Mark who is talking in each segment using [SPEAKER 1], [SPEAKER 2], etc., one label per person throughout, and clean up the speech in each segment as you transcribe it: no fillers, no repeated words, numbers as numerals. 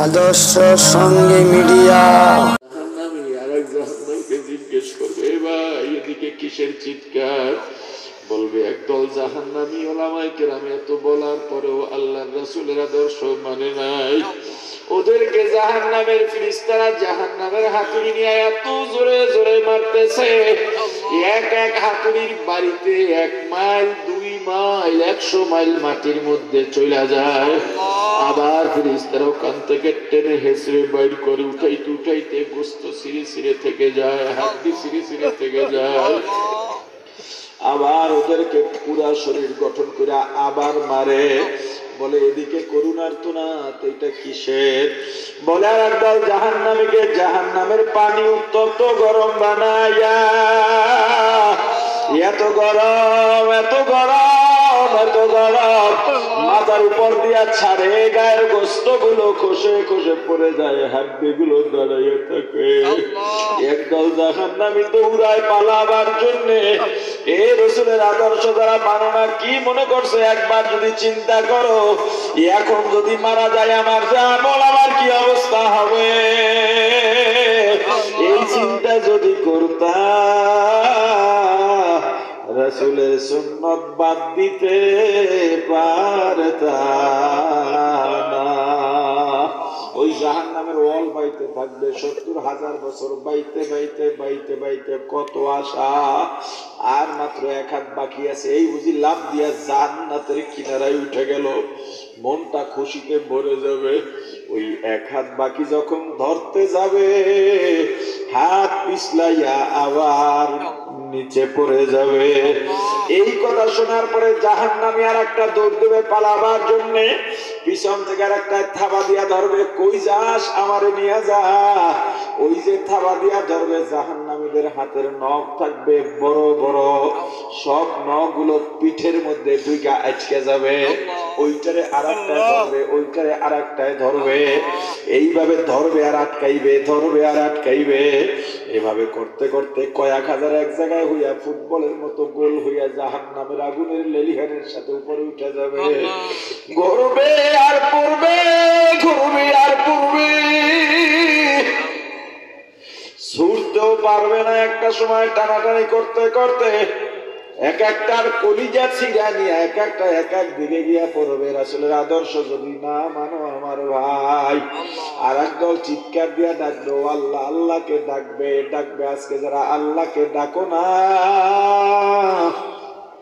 [SPEAKER 1] আদর্শ সঙ্গে মিডিয়া।
[SPEAKER 2] জাহান্নামী আরেক জাহান্নামকে জিজ্ঞেস করবে, এ ভাই এদিকে কিসের চিৎকার? বলবে একদল জাহান্নামী ওলামায়ে কেরাম এত বলার পরেও আল্লাহর রাসূলের আদর্শ মানে নাই। ওদেরকে জাহান্নামের ফেরেশতারা জাহান্নামের হাতুড়ি নিয়ে এত জোরে জোরে মারতেছে, এক এক হাতুড়ির বাড়িতে 1 মাইল 2 মাইল 100 মাইল মাটির মধ্যে চলে যায়। আবার ফেরেশতারা ওখান থেকে টেনে হেঁচড়ে বাইর করে উঠাইতে উঠাইতে গোস্ত ছিঁড়ে ছিঁড়ে থেকে যায়, হাড্ডি ছিঁড়ে ছিঁড়ে থেকে যায়। আবার ওদেরকে পুরা শরীর গঠন করে আবার মারে। বলে এদিকে করুণার তো না, এটা কিসের? বলে আর একদল জাহান্নামীকে জাহান্নামের পানি উত্তপ্ত গরম বানাইয়া, এত গরম এত গরম এত গরম, মাথার উপর দিয়া ছাড়ে, গায়ের গোস্ত গুলো খসে খসে পড়ে যায়, হাড্ডি গুলো দাঁড়াইয়া থাকে। একদল জাহান্নামী দৌড়ায় পালাবার জন্য। এ রাসূলের আদর্শ যারা মানে না, কি মনে করছে? একবার যদি চিন্তা করো, এখন যদি মারা যায় আমার আমল, আমার কি অবস্থা হবে? এই চিন্তা যদি করতাম, রাসূলের সুন্নাত বাদ দিতে পারতাম না। ওই জাহান্নামের ওয়াল বাইতে থাকবে 70,000 বছর, বাইতে বাইতে বাইতে বাইতে কত আশা, আর মাত্র 1 হাত বাকি আছে। এই বুঝি লাফ দিয়া জান্নাতের কিনারায় উঠে গেল, মনটা খুশিতে ভরে যাবে। ওই 1 হাত বাকি যখন ধরতে যাবে, হাত পিছলাইয়া আবার নিচে পড়ে যাবে। এই কথা শোনার পরে জাহান্নামী আর একটা দৌড় দেবে পালাবার জন্যে। পিছন থেকে আর একটা থাবা দিয়া ধরবে, কই যাস, আমারে নিয়ে যা। ওই যে থাবা দিয়া ধরবে, জাহান্নামীদের হাতের নখ থাকবে বড় বড়, সব নখগুলো পিঠের মধ্যে ঢুকে আটকে যাবে। ওইটারে আর একটায় ধরবে, ওইটারে আর একটায় ধরবে, এইভাবে ধরবে আর আটকাইবে, ধরবে আর আটকাইবে। এভাবে করতে করতে কয়েক হাজার এক জায়গায় হইয়া ফুটবলের মতো গোল হইয়া জাহান্নামের আগুনের লেলিহানের সাথে উপরে উঠে যাবে। গর্বে আর পূর্বে, ঘুরবে আর পূর্বে, ছুটতেও পারবে না। একটা সময় টানাটানি করতে করতে এক একটার কলিজা ছিঁড়া নিয়ে এক একটা এক এক দিকে গিয়া পড়বে। রাসূলের আদর্শ যদি না মানো আমার ভাই, আর একদল চিৎকার দিয়া ডাকবে আল্লাহ, আল্লাহকে ডাকবে ডাকবে। আজকে যারা আল্লাহকে ডাকো না,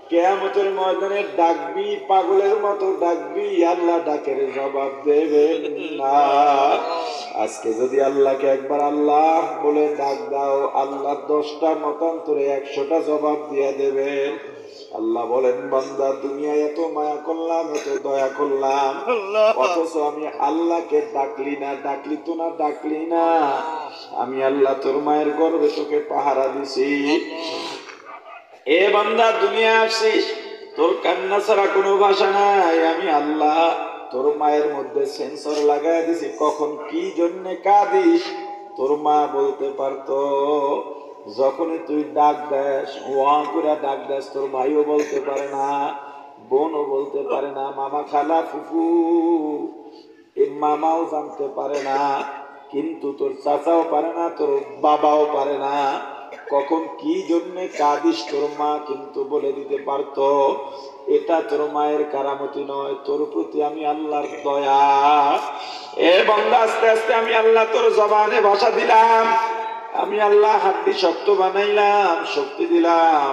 [SPEAKER 2] কিয়ামতের ময়দানে ডাকবি, পাগলের মতো ডাকবি, আল্লাহ ডাকের জবাব দেবে না। আজকে যদি আল্লাহকে একবার আল্লাহ বলে ডাক দাও, আল্লাহ 10টা মতান্তরে 100টা জবাব দিয়ে দেবেন। আল্লাহ বলেন, বান্দা দুনিয়ায় এত মায়া করলাম, এত দয়া করলাম, অথচ আমি আল্লাহকে ডাকলি না, ডাকলি তো না, ডাকলি না। আমি আল্লাহ তোর মায়ের গর্ভে তোকে পাহারা দিছি। এ বান্দা দুনিয়া আসছিস, তোর কান্না ছাড়া কোনো ভাষা নাই। আমি আল্লাহ তোর মায়ের মধ্যে সেন্সর লাগাই দিছি, কখন কি জন্য কাঁদিস তোর মা বলতে পারতো। যখনই তুই ডাক দেস, ওয়া করে ডাক দেস, তোর ভাইও বলতে পারে না, বোনও বলতে পারে না, মামা খালা ফুফু এই মামাও জানতে পারে না, কিন্তু তোর চাচাও পারে না, তোর বাবাও পারে না। কখন কি জন্য কাঁদিস তোর মা কিন্তু বলে দিতে পারতো। এটা তোর মায়ের কারামতি নয়, তোর প্রতি আমি আল্লাহর দয়া। এ বান্দা, আস্তে আস্তে আমি আল্লাহ তোর জবানে ভাষা দিলাম, আমি আল্লাহ হাড্ডি শক্ত বানাইলাম, শক্তি দিলাম,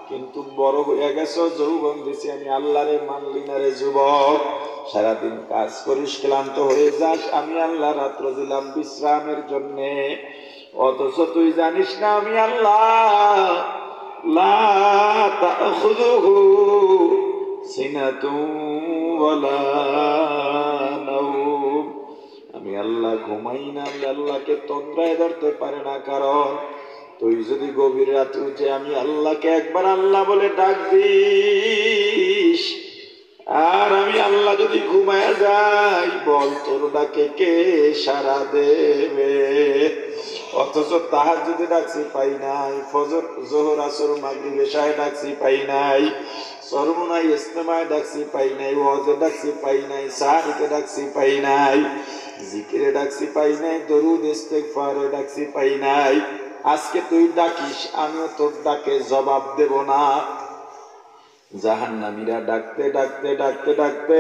[SPEAKER 2] কিন্তু বড় হয়ে গেছো, যৌবন দিছি, আমি আল্লাহরে মানলি না রে যুবক। সারাদিন কাজ করিস, ক্লান্ত হয়ে যাস, আমি আল্লাহ রাত্র দিলাম বিশ্রামের জন্যে, অথচ তুই জানিস না আমি আল্লাহ লা তাখুযুহু সিনাতুন ওয়ালা নাওম। আমি আল্লাহ ঘুমাই না, আমি আল্লাহকে তন্দ্রায় ধরতে পারে না। কারণ তুই যদি গভীর রাতে উঠে আমি আল্লাহকে একবার আল্লাহ বলে ডাক দিস, আর আমি আল্লাহ যদি ঘুমায় যাই, বল তোর ডাকে কে সাড়া দেবে? অথচ তাহাজ্জুদে ডাকছি পাই নাই, ফজর জোহর আসর মাগরিব এশায় ডাকছি পাই নাই, সর্বনাই ইজতেমায় ডাকছি পাই নাই, ওয়াজে ডাকছি পাই নাই, সাহারিতে ডাকছি পাই নাই, জিকিরে ডাকছি পাই নাই, দরুদ ইস্তেগফারে ডাকছি পাই নাই। আজকে তুই ডাকিস, আমিও তোর ডাকে জবাব দেব না। জাহান্নামীরা ডাকতে ডাকতে ডাকতে ডাকতে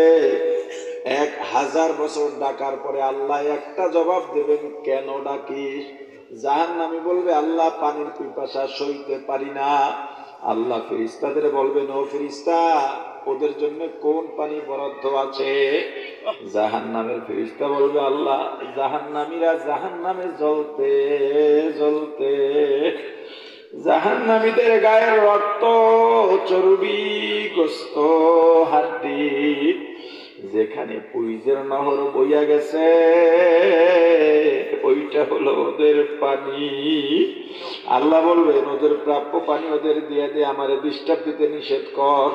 [SPEAKER 2] 1000 বছর ডাকার পরে আল্লাহ একটা জবাব দেবেন, কেন ডাকিস? জাহান্নামী বলবে, আল্লাহ পানির পিপাসা সইতে পারি না। আল্লাহ ফেরেশতাদের বলবেন, ও ফেরেশতা, ওদের জন্য কোন পানি বরাদ্দ আছে? জাহান্নামের ফেরেশতা বলবে, আল্লাহ জাহান্নামীরা জাহান্নামে জ্বলতে জ্বলতে জাহান্নামীদের গায়ের রক্ত, চর্বি, গোশত, হাড্ডি যেখানে পুইজের নহর বইয়া গেছে, ওইটা হলো ওদের পানি। আল্লাহ বলবেন, ওদের প্রাপ্য পানি ওদের দিয়ে দিয়ে আমারে ডিস্টার্ব দিতে নিষেধ কর।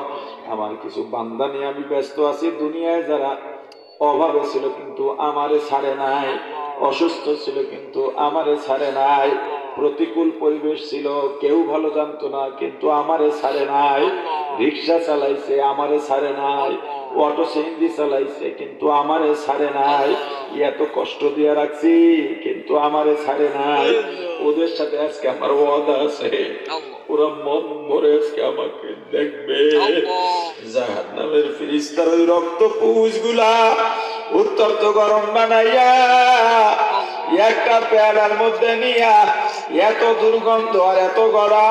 [SPEAKER 2] আমার কিছু বান্দা নিয়ে আমি ব্যস্ত আছি। দুনিয়ায় যারা অভাবে ছিল কিন্তু আমারে ছাড়ে নাই, অসুস্থ ছিল কিন্তু আমারে ছাড়ে নাই, প্রতিকূল পরিবেশ ছিল, কেউ ভালো জানতো না কিন্তু আমারে ছাড়ে নাই, রিক্সা চালাইছে আমারে ছাড়ে নাই, অটো সিএনজি চালাইছে কিন্তু আমারে ছাড়ে নাই, এত কষ্ট দিয়ে রাখছি কিন্তু আমারে ছাড়ে নাই। ওদের সাথে আজকে আমার ওয়াদা আছে, ওরা মন ভরে আজকে আমাকে দেখবে। জাহান্নামের ফেরেশতার ওই রক্ত পুঁজগুলা উত্তপ্ত গরম বানাইয়া একটা পেয়ালার মধ্যে নিয়া, এত দুর্গন্ধ আর এত গরম,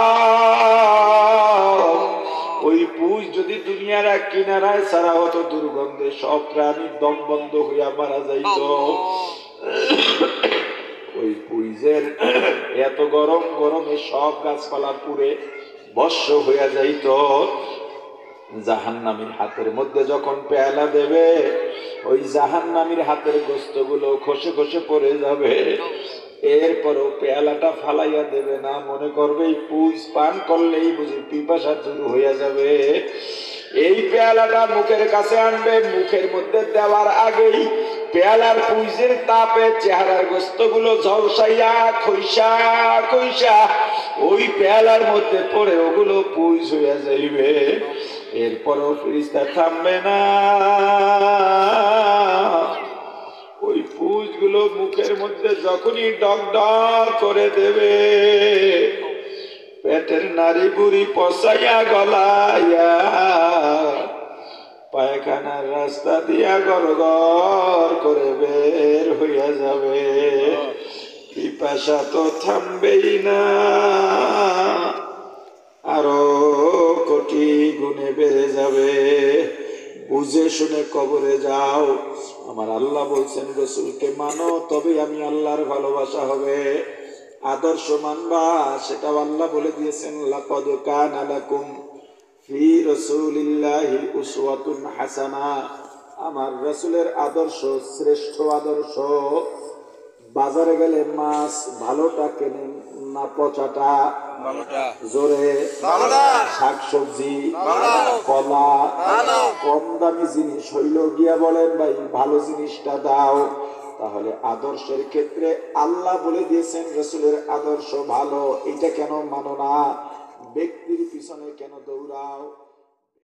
[SPEAKER 2] ওই পুঁজ যদি দুনিয়ার এক কিনারায় ছাড়া হতো, দুর্গন্ধে সব প্রাণী দম বন্ধ হইয়া মারা যাইত। ওই পুঁজের এত গরম, গরমে সব গাছপালা পুড়ে ভস্ম হইয়া যাইত। জাহান্নামীর হাতের মধ্যে যখন পেয়ালা দেবে, ওই জাহান্নামীর হাতের গোশতগুলো খসে খসে পড়ে যাবে। এরপরও পেয়ালাটা ফালাইয়া দেবে না, মনে করবে এই পুঁজ পান করলেই বুঝি পিপাসা দূর হইয়া যাবে। এই পেয়ালাটা মুখের কাছে আনবে, মুখের মধ্যে দেওয়ার আগেই পেয়ালার পুঁজের তাপে চেহারার গোশতগুলো ঝলসাইয়া খইসা খইসা ওই পেয়ালার মধ্যে পড়ে ওগুলো পুঁজ হইয়া যাইবে। এরপরও ফেরেশতা থামবে না, ওই পুঁজগুলো মুখের মধ্যে যখনই ডক ডক করে দেবে, পেটের নাড়ি বুড়ি পচাইয়া গলাইয়া পায়খানার রাস্তা দিয়া গড়গড় করে বের হইয়া যাবে। পিপাসা তো থামবেই না, আরো কোটি গুণে বেড়ে যাবে। বুঝে শুনে কবরে যাও। আমার আল্লাহ বলছেন, রসুলকে মানো তবে আমি আল্লাহর ভালোবাসা হবে। আদর্শ মানবা, সেটাও আল্লাহ বলে দিয়েছেন, লাকাদ কানা লাকুম ফি রাসূলিল্লাহি উসওয়াতুন হাসানা। আমার রাসূলের আদর্শ শ্রেষ্ঠ আদর্শ। বাজারে গেলে মাছ ভালোটা কেনেন না পচাটা? জোরে। শাকসবজি, কলা, কম দামি জিনিস হইল গিয়া বলেন ভাই ভালো জিনিসটা দাও। তাহলে আদর্শের ক্ষেত্রে আল্লাহ বলে দিয়েছেন রাসূলের আদর্শ ভালো, এটা কেন মানো না? ব্যক্তির পিছনে কেন দৌড়াও?